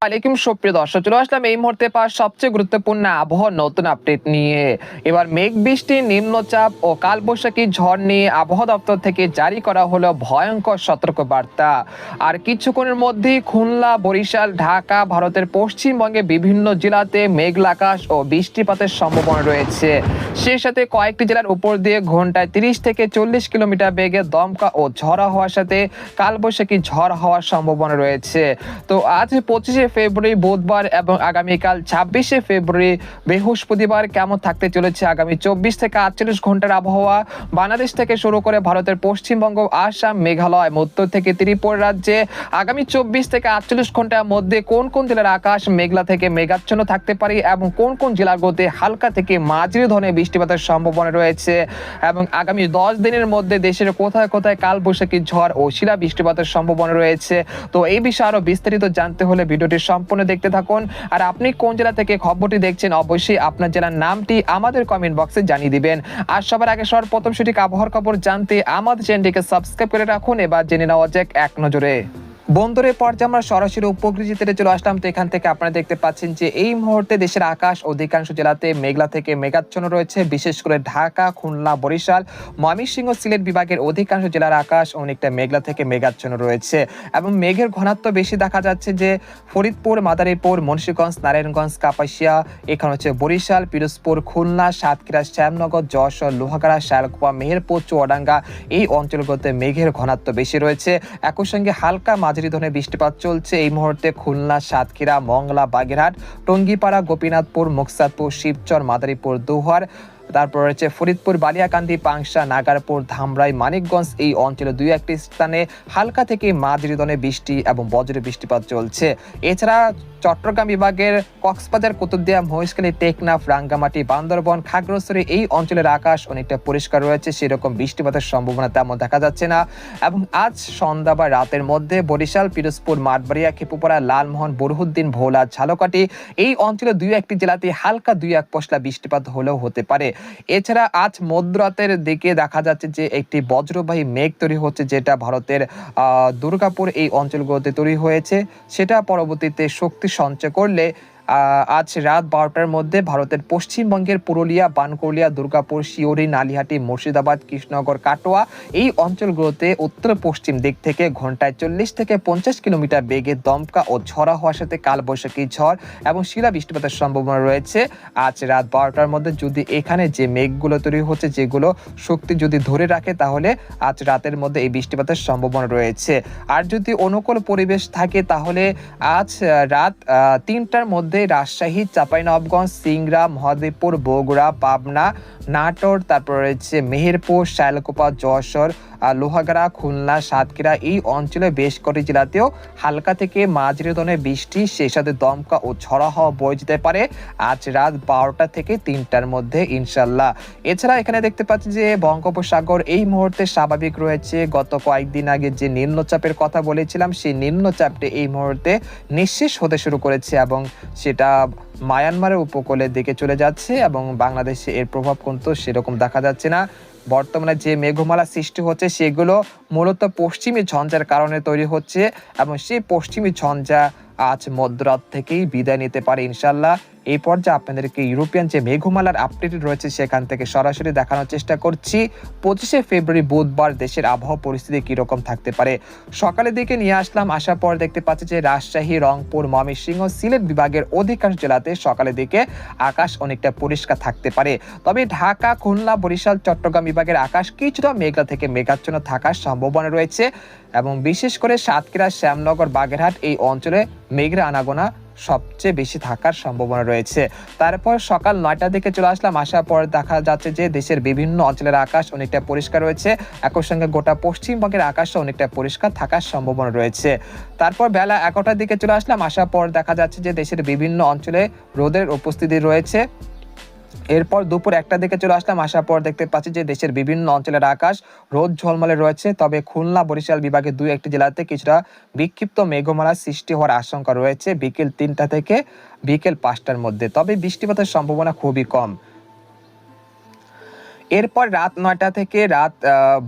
আলাইকুম সুপ্রিয় দর্শক, চলে আসলাম এই মুহূর্তে পাওয়া সবচেয়ে গুরুত্বপূর্ণ আবহাওয়ার নতুন আপডেট নিয়ে। এবার মেঘ বৃষ্টি, নিম্নচাপ ও কালবৈশাখী ঝড় নিয়ে আবহাওয়া দপ্তর থেকে জারি করা হলো ভয়ঙ্কর সতর্ক বার্তা। আর কিছুক্ষণের মধ্যেই খুলনা, বরিশাল, ঢাকা, ভারতের পশ্চিমবঙ্গে বিভিন্ন জেলাতে মেঘলা আকাশ ও বৃষ্টিপাতের সম্ভাবনা রয়েছে। সেই সাথে কয়েকটি জেলার উপর দিয়ে ঘন্টায় 30 থেকে 40 কিলোমিটার বেগে দমকা ও ঝড়া হওয়ার সাথে কালবৈশাখী ঝড় হওয়ার সম্ভাবনা রয়েছে। তো আজ 25 ফেব্রুয়ারি বুধবার এবং আগামীকাল 26 ফেব্রুয়ারি বৃহস্পতিবার কেমন থাকতে চলেছে আগামী 24 থেকে 48 ঘন্টার আবহাওয়া বাংলাদেশ থেকে শুরু করে ভারতের পশ্চিমবঙ্গ, আসাম, মেঘালয়, মধ্য থেকে ত্রিপুরা রাজ্যে আগামী 24 থেকে 48 ঘন্টার মধ্যে কোন কোন জেলার আকাশ মেঘলা থেকে মেঘাচ্ছন্ন থাকতে পারে এবং কোন কোন জেলাগুলোতে হালকা থেকে মাঝারি ধরনের বৃষ্টিপাতের সম্ভাবনা রয়েছে এবং আগামী 10 দিনের মধ্যে দেশের কোথায় কোথায় কালবৈশাখী ঝড় ও শিলা বৃষ্টিপাতের সম্ভাবনা রয়েছে। তো এই বিষয়ে আরো বিস্তারিত জানতে হলে ভিডিওটি সম্পূর্ণ দেখতে থাকুন। আর আপনি কোন জেলা থেকে খবরটি দেখছেন অবশ্যই আপনার জেলার নামটি আমাদের কমেন্ট বক্সে জানিয়ে দিবেন। আর সবার আগে সর্বপ্রথম সঠিক আবহাওয়ার খবর জানতে আমাদের চ্যানেলটিকে সাবস্ক্রাইব করে রাখুন। এবার জেনে নেওয়া যাক এক নজরে। বন্ধুরে পর্যায়ে আমরা সরাসরি উপকৃতিতে চলে আসলাম। তো এখান থেকে আপনারা দেখতে পাচ্ছেন যে এই মুহূর্তে দেশের আকাশ অধিকাংশ জেলাতে মেঘলা থেকে মেঘাচ্ছন্ন রয়েছে। বিশেষ করে ঢাকা, খুলনা, বরিশাল, ময়মনসিংহ, সিলেট বিভাগের অধিকাংশ জেলার আকাশ অনেকটা মেঘলা থেকে মেঘাচ্ছন্ন রয়েছে এবং মেঘের ঘনত্ব বেশি দেখা যাচ্ছে যে ফরিদপুর, মাদারীপুর, মুন্সিগঞ্জ, নারায়ণগঞ্জ, কাপাসিয়া, এখানে হচ্ছে বরিশাল, পিরোজপুর, খুলনা, সাতক্ষীরা, শ্যামনগর, যশোর, লোহাগাড়া, শালকুপা, মেহেরপুর, চুয়াডাঙ্গা এই অঞ্চলগুলোতে মেঘের ঘনত্ব বেশি রয়েছে। একই সঙ্গে হালকা মাঝারি ধরনের বৃষ্টিপাত চলছে এই মুহূর্তে খুলনা, সাতক্ষীরা, মংলা, বাগেরহাট, টঙ্গিপাড়া, গোপীনাথপুর, মুকসাদপুর, শিবচর, মাদারীপুর, দোহার, তারপর রয়েছে ফরিদপুর, বালিয়াকান্দি, পাংশা, নাগারপুর, ধামরাই, মানিকগঞ্জ এই অঞ্চলে দুই একটি স্থানে হালকা থেকে মাঝারি ধরনের বৃষ্টি এবং বজ্র বৃষ্টিপাত চলছে। এছাড়া চট্টগ্রাম বিভাগের কক্সবাজার, কুতুবদিয়া, মহেশখালী, টেকনাফ, রাঙ্গামাটি, বান্দরবন, খাগড়াছড়ি এই অঞ্চলের আকাশ অনেকটা পরিষ্কার রয়েছে, সেরকম বৃষ্টিপাতের সম্ভাবনা তেমন দেখা যাচ্ছে না। এবং আজ সন্ধ্যা বা রাতের মধ্যে বরিশাল, পিরোজপুর, মাঠবাড়িয়া, খেপুপাড়া, লালমোহন, বরহুদ্দিন, ভোলা, ঝালকাঠি এই অঞ্চলে দুই একটি জেলাতে হালকা দুই এক পশলা বৃষ্টিপাত হলেও হতে পারে। এছাড়া আজ মধ্যরাতের দিকে দেখা যাচ্ছে যে একটি বজ্রবাহী মেঘ তৈরি হচ্ছে, যেটা ভারতের দুর্গাপুর এই অঞ্চলগুলোতে তৈরি হয়েছে। সেটা পরবর্তীতে শক্তি সঞ্চয় করলে আজ রাত 12টার মধ্যে ভারতের পশ্চিমবঙ্গের পুরুলিয়া, বানকুলিয়া, দুর্গাপুর, শিওরি, নালিহাটি, মুর্শিদাবাদ, কৃষ্ণনগর, কাটোয়া এই অঞ্চলগুলোতে উত্তর পশ্চিম দিক থেকে ঘন্টায় 40 থেকে 50 কিলোমিটার বেগে দমকা ও ঝড়া হওয়ার সাথে কালবৈশাখী ঝড় এবং শিলা বৃষ্টিপাতের সম্ভাবনা রয়েছে। আজ রাত 12টার মধ্যে যদি এখানে যে মেঘগুলো তৈরি হচ্ছে, যেগুলো শক্তি যদি ধরে রাখে, তাহলে আজ রাতের মধ্যে এই বৃষ্টিপাতের সম্ভাবনা রয়েছে। আর যদি অনুকূল পরিবেশ থাকে তাহলে আজ রাত 3টার মধ্যে রাজশাহী, চাঁপাইনবাবগঞ্জ, সিংড়া, মহাদেবপুর, বগুড়া, পাবনা, নাটোর, তারপর রয়েছে মেহেরপুর, শালকুপা, যশোর, লোহাগাড়া, খুলনা, সাতক্ষীরা এই অঞ্চলে বেশ কটি জেলাতেও হালকা থেকে মাঝারি ধরনের বৃষ্টি, সেই সাথে দমকা ও ঝড়া হওয়া বয়ে যেতে পারে আজ রাত 12টা থেকে 3টার মধ্যে ইনশাল্লাহ। এছাড়া এখানে দেখতে পাচ্ছি যে বঙ্গোপসাগর এই মুহূর্তে স্বাভাবিক রয়েছে। গত কয়েকদিন আগে যে নিম্নচাপের কথা বলেছিলাম, সেই নিম্নচাপটি এই মুহূর্তে নিঃশেষ হতে শুরু করেছে এবং সেটা মায়ানমারের উপকূলের দিকে চলে যাচ্ছে এবং বাংলাদেশে এর প্রভাব কিন্তু সেরকম দেখা যাচ্ছে না। বর্তমানে যে মেঘমালা সৃষ্টি হচ্ছে সেগুলো মূলত পশ্চিমী ঝঞ্ঝার কারণে তৈরি হচ্ছে এবং সেই পশ্চিমী ঝঞ্ঝা আজ মধ্যরাত থেকেই বিদায় নিতে পারে ইনশাল্লাহ। এই পর্যায়ে আপনাদেরকে ইউরোপিয়ান যে মেঘমালার আপডেট রয়েছে সেখান থেকে সরাসরি দেখানোর চেষ্টা করছি 25 ফেব্রুয়ারি বুধবার দেশের আবহাওয়া পরিস্থিতি কিরকম থাকতে পারে। সকালের দিকে নিয়ে আসলাম, আসার পর দেখতে পাচ্ছি যে রাজশাহী, রংপুর, ময়মনসিংহ, সিলেট বিভাগের অধিকাংশ জেলাতে সকালের দিকে আকাশ অনেকটা পরিষ্কার থাকতে পারে। তবে ঢাকা, খুলনা, বরিশাল, চট্টগ্রাম বিভাগের আকাশ কিছুটা মেঘলা থেকে মেঘাচ্ছন্ন থাকার সম্ভাবনা রয়েছে এবং বিশেষ করে সাতক্ষীরা, শ্যামনগর, বাগেরহাট এই অঞ্চলে মেঘের আনাগোনা সবচেয়ে বেশি থাকার সম্ভাবনা রয়েছে। তারপর সকাল 9টার দিকে চলে আসলাম, আসার পর দেখা যাচ্ছে যে দেশের বিভিন্ন অঞ্চলের আকাশ অনেকটা পরিষ্কার রয়েছে। একই সঙ্গে গোটা পশ্চিমবঙ্গের আকাশও অনেকটা পরিষ্কার থাকার সম্ভাবনা রয়েছে। তারপর বেলা 11টার দিকে চলে আসলাম, আসার পর দেখা যাচ্ছে যে দেশের বিভিন্ন অঞ্চলে রোদের উপস্থিতি রয়েছে। এরপর দুপুর 1টার দিকে চলে আসলাম, আসার পর দেখতে পাচ্ছি যে দেশের বিভিন্ন অঞ্চলের আকাশ রোদ ঝলমলে রয়েছে। তবে খুলনা, বরিশাল বিভাগের দুই একটি জেলাতে কিছুটা বিক্ষিপ্ত মেঘমালার সৃষ্টি হওয়ার আশঙ্কা রয়েছে বিকেল 3টা থেকে বিকেল 5টার মধ্যে। তবে বৃষ্টিপাতের সম্ভাবনা খুবই কম। এরপর রাত ৯টা থেকে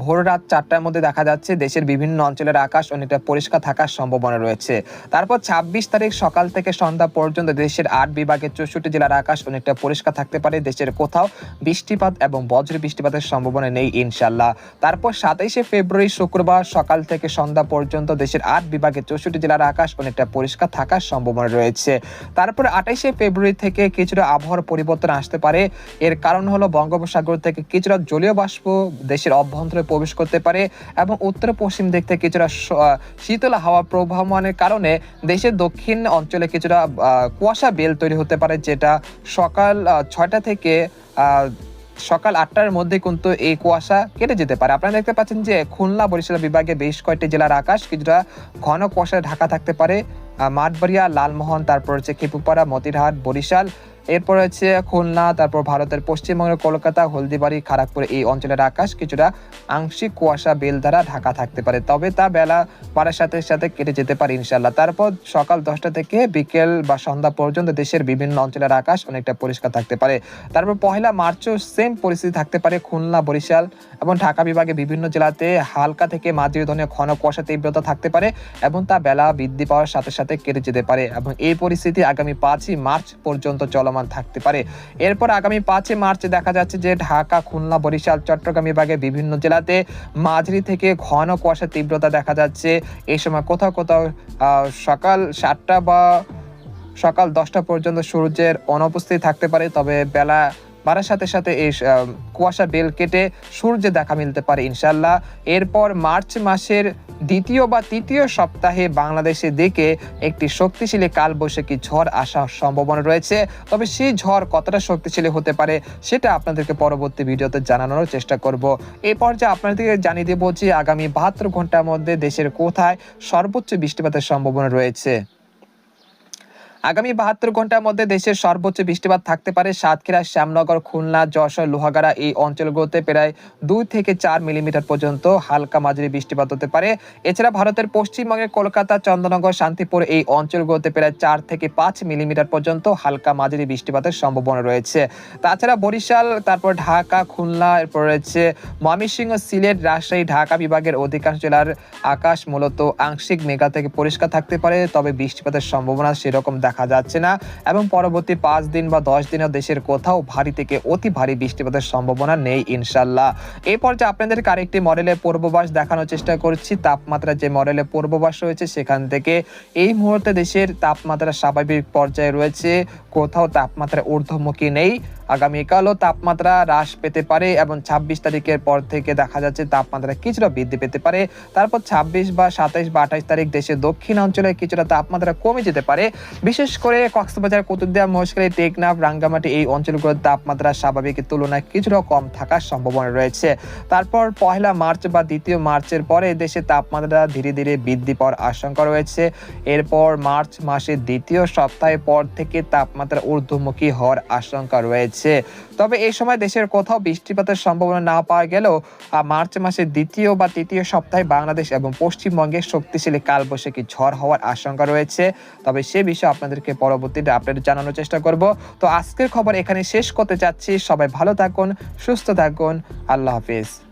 ভোর রাত ৪টার মধ্যে দেখা যাচ্ছে দেশের বিভিন্ন অঞ্চলের আকাশ অনেকটা পরিষ্কার থাকার সম্ভাবনা রয়েছে। তারপর ২৬ তারিখ সকাল থেকে সন্ধ্যা পর্যন্ত দেশের ৮ বিভাগের ৬৪ জেলার আকাশ অনেকটা পরিষ্কার থাকতে পারে। দেশের কোথাও বৃষ্টিপাত এবং বজ্র বৃষ্টিপাতের সম্ভাবনা নেই ইনশাআল্লাহ। তারপর ২৭শে ফেব্রুয়ারি শুক্রবার সকাল থেকে সন্ধ্যা পর্যন্ত দেশের ৮ বিভাগের ৬৪ জেলার আকাশ অনেকটা পরিষ্কার থাকার সম্ভাবনা রয়েছে। তারপর ২৮শে ফেব্রুয়ারি থেকে কিছুটা আবহাওয়ার পরিবর্তন আসতে পারে। এর কারণ হলো বঙ্গোপসাগর থেকে কিছুটা জলীয় বাষ্প দেশের অভ্যন্তরে প্রবেশ করতে পারে এবং উত্তর পশ্চিম দিক থেকে কিছুটা শীতল হাওয়া প্রবাহমানের কারণে দেশের দক্ষিণ অঞ্চলে কিছুটা কুয়াশা বেল তৈরি হতে পারে, যেটা সকাল ৬টা থেকে সকাল ৮টার মধ্যে কিন্তু এই কুয়াশা কেটে যেতে পারে। আপনারা দেখতে পাচ্ছেন যে খুলনা বরিশাল বিভাগে বেশ কয়েকটি জেলার আকাশ কিছুটা ঘন কুয়াশায় ঢাকা থাকতে পারে। মাঠবাড়িয়া, লালমোহন, তারপর হচ্ছে খেপুপাড়া, মতিরহাট, বরিশাল, এরপর হচ্ছে খুলনা, তারপর ভারতের পশ্চিমবঙ্গের কলকাতা, হলদিবাড়ি, খড়গপুর এই অঞ্চলের আকাশ কিছুটা আংশিক কুয়াশা বেল দ্বারা ঢাকা থাকতে পারে, তবে তা বেলা বাড়ার সাথে সাথে কেটে যেতে পারে ইনশাল্লাহ। তারপর সকাল 10টা থেকে বিকেল বা সন্ধ্যা পর্যন্ত দেশের বিভিন্ন অঞ্চলের আকাশ অনেকটা পরিষ্কার থাকতে পারে। তারপর ১লা মার্চও সেম পরিস্থিতি থাকতে পারে। খুলনা, বরিশাল এবং ঢাকা বিভাগে বিভিন্ন জেলাতে হালকা থেকে মাঝারি ধরনের ঘন কুয়াশা তীব্রতা থাকতে পারে এবং তা বেলা বৃদ্ধি পাওয়ার সাথে সাথে কেটে যেতে পারে এবং এই পরিস্থিতি আগামী 5ই মার্চ পর্যন্ত চলমান থাকতে পারে। এরপর আগামী 5ই মার্চ দেখা যাচ্ছে যে ঢাকা, খুলনা, বরিশাল, চট্টগ্রাম বিভাগে বিভিন্ন জেলাতে মাঝারি থেকে ঘন কুয়াশা তীব্রতা দেখা যাচ্ছে। এই সময় কোথাও কোথাও সকাল 7টা বা সকাল 10টা পর্যন্ত সূর্যের অনুপস্থিতি থাকতে পারে, তবে বেলা বাড়ার সাথে সাথে এই কুয়াশা বেল কেটে সূর্যের দেখা মিলতে পারে ইনশাল্লাহ। এরপর মার্চ মাসের দ্বিতীয় বা তৃতীয় সপ্তাহে বাংলাদেশের দিকে একটি শক্তিশালী কালবৈশাখী ঝড় আসার সম্ভাবনা রয়েছে, তবে সেই ঝড় কতটা শক্তিশালী হতে পারে সেটা আপনাদেরকে পরবর্তী ভিডিওতে জানানোর চেষ্টা করব। এই পর্যায়ে আপনাদেরকে জানিয়ে দেব যে আগামী 72 ঘন্টার মধ্যে দেশের কোথায় সর্বোচ্চ বৃষ্টিপাতের সম্ভাবনা রয়েছে। আগামী 72 ঘন্টার মধ্যে দেশের সর্বোচ্চ বৃষ্টিপাত থাকতে পারে সাতক্ষীরা, শ্যামনগর, খুলনা, যশোর, লোহাগাড়া এই অঞ্চলগুলোতে প্রায় 2 থেকে 4 মিলিমিটার পর্যন্ত হালকা মাঝারি বৃষ্টিপাত হতে পারে। এছাড়া ভারতের পশ্চিমবঙ্গের কলকাতা, চন্দননগর, শান্তিপুর এই অঞ্চলগুলোতে প্রায় 4 থেকে 5 মিলিমিটার পর্যন্ত হালকা মাঝারি বৃষ্টিপাতের সম্ভাবনা রয়েছে। তাছাড়া বরিশাল, তারপর ঢাকা, খুলনা, এরপর রয়েছে ময়মনসিংহ, সিলেট, রাজশাহী, ঢাকা বিভাগের অধিকাংশ জেলার আকাশ মূলত আংশিক মেঘলা থেকে পরিষ্কার থাকতে পারে, তবে বৃষ্টিপাতের সম্ভাবনা সেরকম দেখা যাচ্ছে না এবং পরবর্তী 5 দিন বা 10 দিনে দেশের কোথাও ভারী থেকে অতি ভারী বৃষ্টিপাতের সম্ভাবনা নেই ইনশাল্লাহ। এই পর্যায়ে আপনাদেরকে আরেকটি মডেলের পূর্বাভাস দেখানোর চেষ্টা করছি। তাপমাত্রা যে মডেলের পূর্বাভাস রয়েছে সেখান থেকে এই মুহূর্তে দেশের তাপমাত্রা স্বাভাবিক পর্যায়ে রয়েছে, কোথাও তাপমাত্রা ঊর্ধ্বমুখী নেই। আগামীকালও তাপমাত্রা হ্রাস পেতে পারে এবং 26 তারিখের পর থেকে দেখা যাচ্ছে তাপমাত্রা কিছুটা বৃদ্ধি পেতে পারে। তারপর 26 বা 27 বা 28 তারিখ দেশের দক্ষিণ অঞ্চলে কিছুটা তাপমাত্রা কমে যেতে পারে। বিশেষ করে কক্সবাজার, কুতুবদিয়া, মহেশখালী, টেকনাফ, রাঙ্গামাটি এই অঞ্চলগুলোর তাপমাত্রা স্বাভাবিকের তুলনায় কিছুটা কম থাকার সম্ভাবনা রয়েছে। তারপর 1লা মার্চ বা 2য় মার্চের পরে দেশে তাপমাত্রা ধীরে ধীরে বৃদ্ধি পাওয়ার আশঙ্কা রয়েছে। এরপর মার্চ মাসের 2য় সপ্তাহের পর থেকে তাপমাত্রা ঊর্ধ্বমুখী হওয়ার আশঙ্কা রয়েছে। তবে এই সময় দেশের কোথাও বৃষ্টিপাতের সম্ভাবনা না পাওয়া গেলেও মার্চ মাসের 2য় বা 3য় সপ্তাহে বাংলাদেশ এবং পশ্চিমবঙ্গে শক্তিশালী কালবৈশাখী ঝড় হওয়ার আশঙ্কা রয়েছে, তবে সে বিষয়ে আপনাদেরকে পরবর্তীতে আপডেট জানানোর চেষ্টা করব। তো আজকের খবর এখানে শেষ করতে চাচ্ছি। সবাই ভালো থাকুন, সুস্থ থাকুন, আল্লাহ হাফিজ।